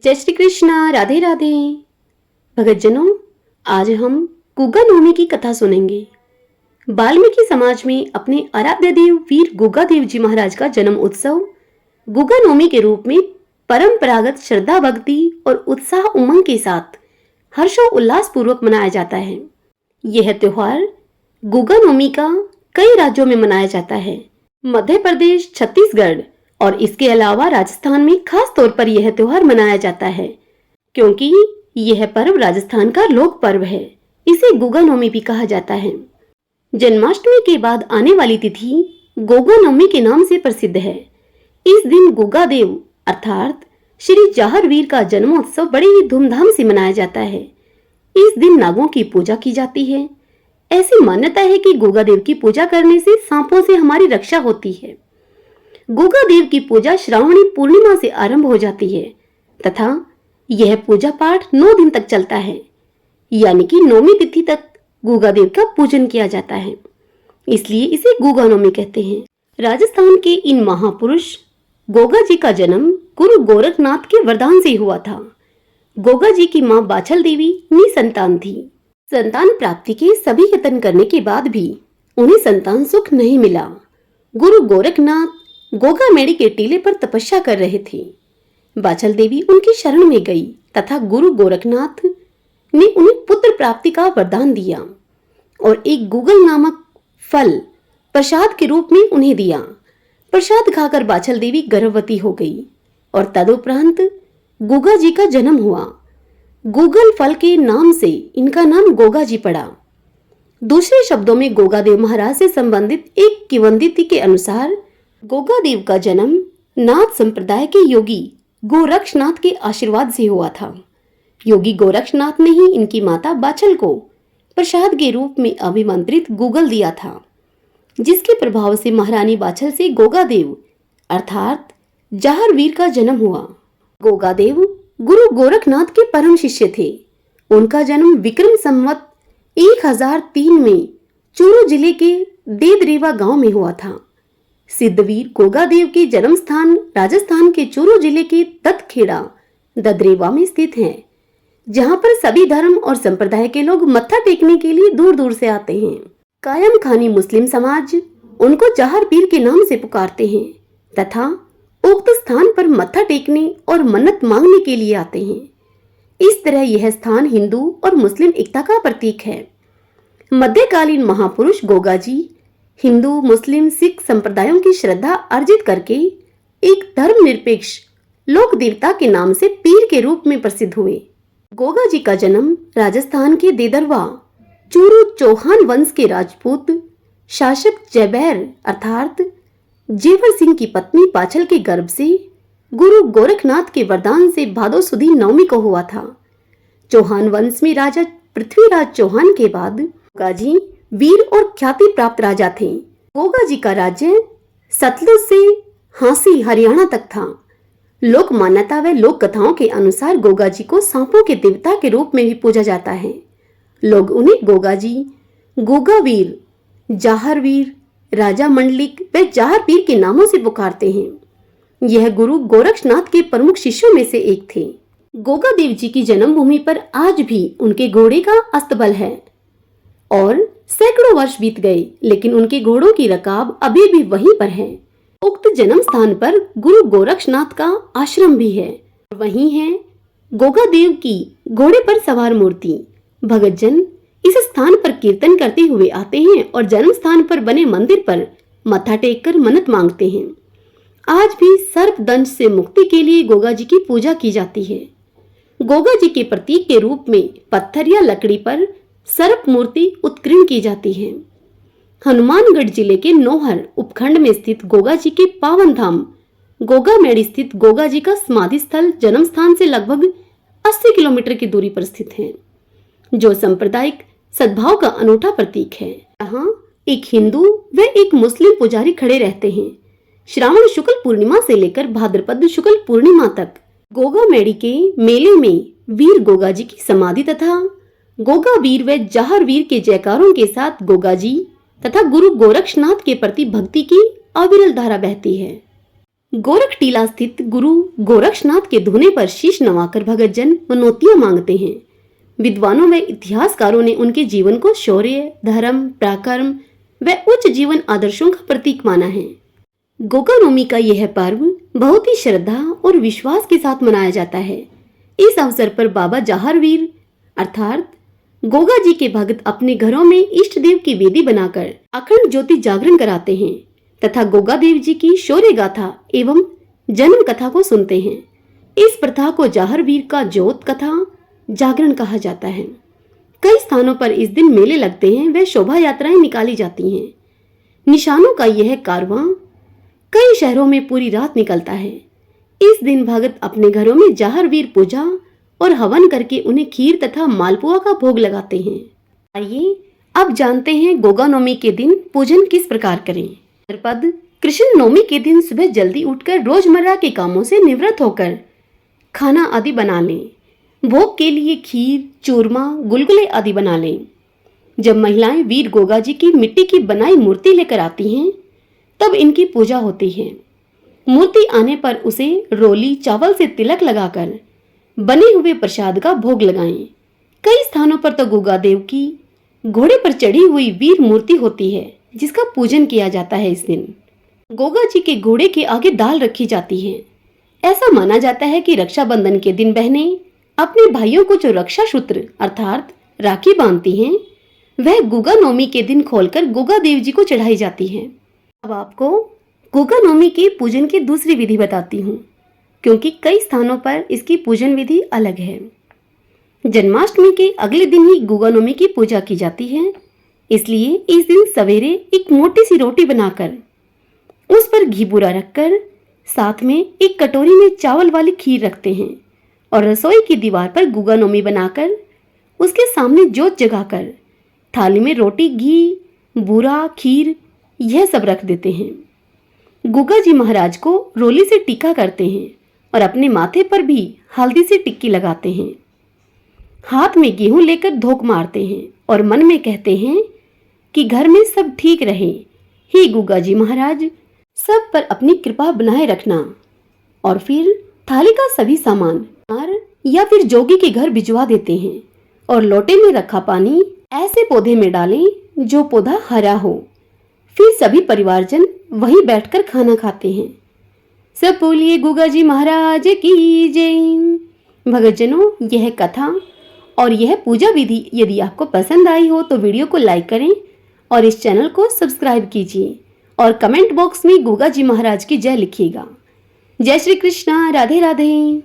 जय श्री कृष्णा, राधे राधे। भगतजनों, आज हम गुगा नवमी की कथा सुनेंगे। वाल्मीकि समाज में अपने आराध्य देव वीर गुगा देव जी महाराज का जन्म उत्सव गुगा नवमी के रूप में परंपरागत श्रद्धा, भक्ति और उत्साह उमंग के साथ हर्षो उल्लास पूर्वक मनाया जाता है। यह त्योहार गुगा नवमी का कई राज्यों में मनाया जाता है। मध्य प्रदेश, छत्तीसगढ़ और इसके अलावा राजस्थान में खास तौर पर यह त्योहार मनाया जाता है, क्योंकि यह पर्व राजस्थान का लोक पर्व है। इसे गुगा नवमी भी कहा जाता है। जन्माष्टमी के बाद आने वाली तिथि गोगा नवमी के नाम से प्रसिद्ध है। इस दिन गुगा देव अर्थात श्री जाहरवीर का जन्मोत्सव बड़े ही धूमधाम से मनाया जाता है। इस दिन नागों की पूजा की जाती है। ऐसी मान्यता है कि गुगा देव की पूजा करने से सांपों से हमारी रक्षा होती है। गुगा देव की पूजा श्रावणी पूर्णिमा से आरंभ हो जाती है तथा यह पूजा पाठ 9 दिन तक चलता है, यानी कि नौवीं तिथि तक गुगा देव का पूजन किया जाता है। इसलिए इसे गुगा नवमी कहते हैं। राजस्थान के इन महापुरुष गोगा जी का जन्म गुरु गोरखनाथ के वरदान से हुआ था। गोगा जी की मां बाछल देवी निसंतान थी। संतान प्राप्ति के सभी यत्न करने के बाद भी उन्हें संतान सुख नहीं मिला। गुरु गोरखनाथ गोगा मेड़ी के टीले पर तपस्या कर रहे थे। बाछल देवी उनकी शरण में गई तथा गुरु गोरखनाथ ने उन्हें पुत्र प्राप्ति का वरदान दिया और एक गुगल नामक फल प्रसाद के रूप में उन्हें दिया। प्रसाद खाकर बाछल देवी गर्भवती हो गई और तदुपरांत गुगा जी का जन्म हुआ। गुगल फल के नाम से इनका नाम गोगा जी पड़ा। दूसरे शब्दों में गोगा देव महाराज से संबंधित एक किंवदंती के अनुसार गोगा देव का जन्म नाथ संप्रदाय के योगी गोरक्षनाथ के आशीर्वाद से हुआ था। योगी गोरक्षनाथ ने ही इनकी माता बाछल को प्रसाद के रूप में अभिमंत्रित गुगल दिया था, जिसके प्रभाव से महारानी बाछल से गोगा देव अर्थात जाहरवीर का जन्म हुआ। गोगा देव गुरु गोरखनाथ के परम शिष्य थे। उनका जन्म विक्रम संवत 1003 में चूरू जिले के देदरेवा गांव में हुआ था। सिद्धवीर गोगा देव के जन्म स्थान राजस्थान के चूरू जिले के ततखेड़ा ददरेवा में स्थित है, जहां पर सभी धर्म और संप्रदाय के लोग मत्था टेकने के लिए दूर दूर से आते हैं। कायम खानी मुस्लिम समाज उनको जाहर पीर के नाम से पुकारते हैं तथा उक्त स्थान पर मत्था टेकने और मन्नत मांगने के लिए आते हैं। इस तरह यह स्थान हिंदू और मुस्लिम एकता का प्रतीक है। मध्यकालीन महापुरुष गोगा जी हिंदू, मुस्लिम, सिख संप्रदायों की श्रद्धा अर्जित करके एक धर्मनिरपेक्ष लोक देवता के नाम से पीर के रूप में प्रसिद्ध हुए। गोगा जी का जन्म राजस्थान के देदरवा चूरू चौहान वंश के राजपूत शासक जयबैर अर्थात जेवर सिंह की पत्नी बाछल के गर्भ से गुरु गोरखनाथ के वरदान से भादो सुदी नवमी को हुआ था। चौहान वंश में राजा पृथ्वीराज चौहान के बाद गोगा जी वीर और ख्याति प्राप्त राजा थे। गोगा जी का राज्य सतलुज से हांसी हरियाणा तक था। लोक मान्यता व लोक कथाओं के अनुसार गोगा जी को सांपों के देवता के रूप में भी पूजा जाता है। लोग उन्हें गोगा जी, गोगा वीर, जाहर वीर, राजा मंडलिक व जाहर पीर के नामों से पुकारते हैं। यह गुरु गोरक्षनाथ के प्रमुख शिष्यों में से एक थे। गोगा देव जी की जन्मभूमि पर आज भी उनके घोड़े का अस्तबल है और सैकड़ों वर्ष बीत गए, लेकिन उनके घोड़ों की रकाब अभी भी वहीं पर है। उक्त जन्म स्थान पर गुरु गोरक्षनाथ का आश्रम भी है। वहीं है गोगा देव की घोड़े पर सवार मूर्ति। भगतजन इस स्थान पर कीर्तन करते हुए आते हैं और जन्म स्थान पर बने मंदिर पर मत्था टेक कर मन्नत मांगते हैं। आज भी सर्प दंश से मुक्ति के लिए गोगा जी की पूजा की जाती है। गोगा जी के प्रतीक के रूप में पत्थर या लकड़ी पर सर्प मूर्ति उत्कीर्ण की जाती है। हनुमानगढ़ जिले के नौहर उपखंड में स्थित गोगा जी के पावन धाम गोगा मेड़ी स्थित गोगा जी का समाधि स्थल जन्म स्थान से लगभग 80 किलोमीटर की दूरी पर स्थित है, जो सांप्रदायिक सद्भाव का अनूठा प्रतीक है। यहाँ एक हिंदू व एक मुस्लिम पुजारी खड़े रहते हैं। श्रावण शुक्ल पूर्णिमा से लेकर भाद्रपद शुक्ल पूर्णिमा तक गोगा मेड़ी के मेले में वीर गोगा जी की समाधि तथा गोगा वीर व जाहर वीर के जयकारों के साथ गोगा जी तथा गुरु गोरक्षनाथ के प्रति भक्ति की अविरल धारा बहती है। गोरख टीला स्थित गुरु गोरक्षनाथ के धोने पर शीश नवाकर भगतजन मनौतियां मांगते हैं। विद्वानों व इतिहासकारों ने उनके जीवन को शौर्य, धर्म, पराक्रम व उच्च जीवन आदर्शों का प्रतीक माना है। गोगा नवमी का यह पर्व बहुत ही श्रद्धा और विश्वास के साथ मनाया जाता है। इस अवसर पर बाबा जाहरवीर अर्थात गोगा जी के भक्त अपने घरों में इष्ट देव की वेदी बनाकर अखंड ज्योति जागरण कराते हैं तथा गोगा देव जी की शौर्य गाथा एवं जन्म कथा को सुनते हैं। इस प्रथा को जाहरवीर का ज्योत कथा जागरण कहा जाता है। कई स्थानों पर इस दिन मेले लगते हैं व शोभा यात्राएं निकाली जाती हैं। निशानों का यह कारवां कई शहरों में पूरी रात निकलता है। इस दिन भगत अपने घरों में जाहरवीर पूजा और हवन करके उन्हें खीर तथा मालपुआ का भोग लगाते हैं। आइए अब जानते हैं गोगा नवमी के दिन पूजन किस प्रकार करें। पद कृष्ण नवमी के दिन सुबह जल्दी उठकर रोजमर्रा के कामों से निवृत्त होकर खाना आदि बना लें। भोग के लिए खीर, चूरमा, गुलगुले आदि बना लें। जब महिलाएं वीर गोगा जी की मिट्टी की बनाई मूर्ति लेकर आती हैं, तब इनकी पूजा होती है। मूर्ति आने पर उसे रोली चावल से तिलक लगाकर बने हुए प्रसाद का भोग लगाएं। कई स्थानों पर तो गोगा देव की घोड़े पर चढ़ी हुई वीर मूर्ति होती है, जिसका पूजन किया जाता है। इस दिन गोगा जी के घोड़े के आगे दाल रखी जाती है। ऐसा माना जाता है कि रक्षाबंधन के दिन बहनें अपने भाइयों को जो रक्षा सूत्र अर्थात राखी बांधती हैं, वह गोगा नवमी के दिन खोलकर गोगा देव जी को चढ़ाई जाती है। अब आपको गोगा नवमी के पूजन की दूसरी विधि बताती हूँ, क्योंकि कई स्थानों पर इसकी पूजन विधि अलग है। जन्माष्टमी के अगले दिन ही गोगा नवमी की पूजा की जाती है, इसलिए इस दिन सवेरे एक मोटी सी रोटी बनाकर उस पर घी बुरा रखकर साथ में एक कटोरी में चावल वाली खीर रखते हैं और रसोई की दीवार पर गोगा नवमी बनाकर उसके सामने जोत जगाकर थाली में रोटी, घी, बूरा, खीर यह सब रख देते हैं। गोगा जी महाराज को रोली से टीका करते हैं और अपने माथे पर भी हल्दी से टिक्की लगाते हैं। हाथ में गेहूं लेकर धोक मारते हैं और मन में कहते हैं कि घर में सब ठीक रहे, हे गोगा जी महाराज सब पर अपनी कृपा बनाए रखना। और फिर थाली का सभी सामान या फिर जोगी के घर भिजवा देते हैं और लोटे में रखा पानी ऐसे पौधे में डालें जो पौधा हरा हो। फिर सभी परिवारजन वहीं बैठकर खाना खाते हैं। सब बोलिए गोगा जी महाराज की जय। भगतजनों, यह कथा और यह पूजा विधि यदि आपको पसंद आई हो तो वीडियो को लाइक करें और इस चैनल को सब्सक्राइब कीजिए और कमेंट बॉक्स में गोगा जी महाराज की जय लिखिएगा। जय श्री कृष्णा, राधे राधे।